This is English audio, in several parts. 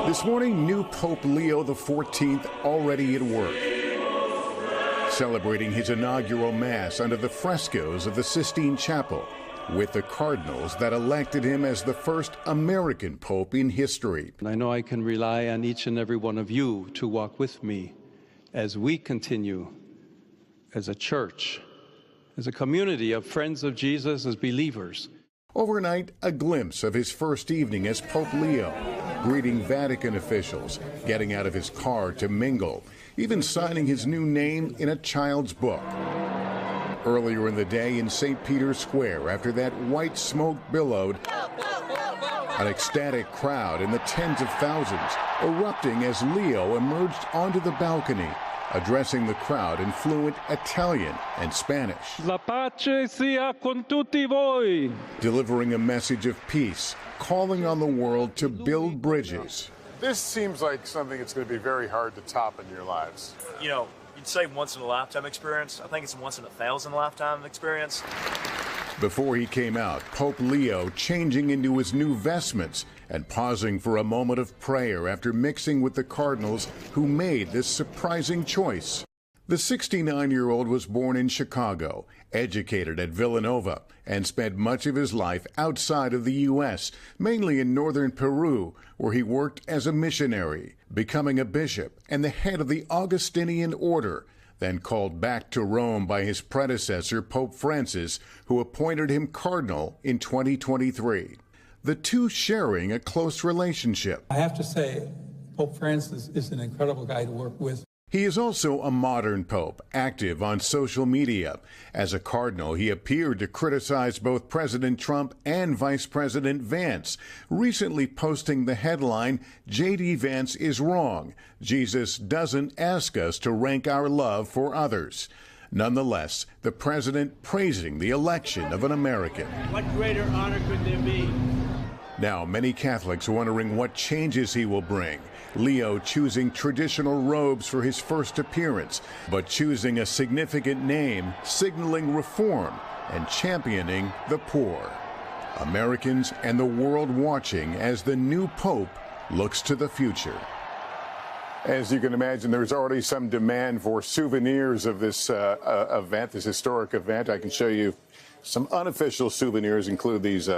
This morning, new Pope Leo XIV already at work, celebrating his inaugural Mass under the frescoes of the Sistine Chapel with the cardinals that elected him as the first American Pope in history. I know I can rely on each and every one of you to walk with me as we continue as a church, as a community of friends of Jesus, as believers. Overnight, a glimpse of his first evening as Pope Leo, greeting Vatican officials, getting out of his car to mingle, even signing his new name in a child's book. Earlier in the day in St. Peter's Square, after that white smoke billowed, an ecstatic crowd in the tens of thousands erupting as Leo emerged onto the balcony, addressing the crowd in fluent Italian and Spanish. La pace sia con tutti voi. Delivering a message of peace, calling on the world to build bridges. This seems like something that's going to be very hard to top in your lives. You know, you'd say once in a lifetime experience. I think it's a once in a thousand lifetime experience. Before he came out, Pope Leo changing into his new vestments and pausing for a moment of prayer after mixing with the cardinals who made this surprising choice. The 69-year-old was born in Chicago, educated at Villanova, and spent much of his life outside of the U.S., mainly in northern Peru, where he worked as a missionary, becoming a bishop and the head of the Augustinian order, then called back to Rome by his predecessor, Pope Francis, who appointed him cardinal in 2023. The two sharing a close relationship. I have to say, Pope Francis is an incredible guy to work with. He is also a modern pope, active on social media. As a cardinal, he appeared to criticize both President Trump and Vice President Vance, recently posting the headline, "J.D. Vance is wrong. Jesus doesn't ask us to rank our love for others." Nonetheless, the president praising the election of an American. What greater honor could there be? Now, many Catholics wondering what changes he will bring. Leo choosing traditional robes for his first appearance, but choosing a significant name, signaling reform and championing the poor. Americans and the world watching as the new pope looks to the future. As you can imagine, there's already some demand for souvenirs of this event, this historic event. I can show you some unofficial souvenirs, include these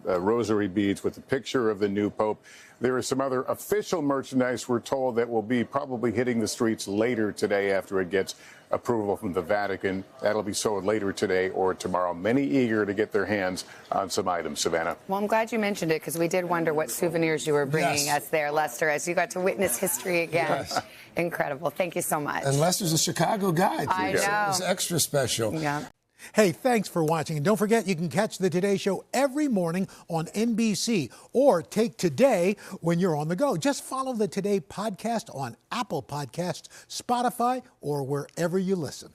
rosary beads with the picture of the new pope. There is some other official merchandise, we're told, that will be probably hitting the streets later today after it gets approval from the Vatican. That'll be sold later today or tomorrow. Many eager to get their hands on some items. Savannah. Well, I'm glad you mentioned it because we did wonder what souvenirs you were bringing us there, Lester, as you got to witness history again. Yes. Incredible. Thank you so much. And Lester's a Chicago guy, too. I know. So it's extra special. Yeah. Hey, thanks for watching. And don't forget, you can catch the Today Show every morning on NBC or take Today when you're on the go. Just follow the Today podcast on Apple Podcasts, Spotify, or wherever you listen.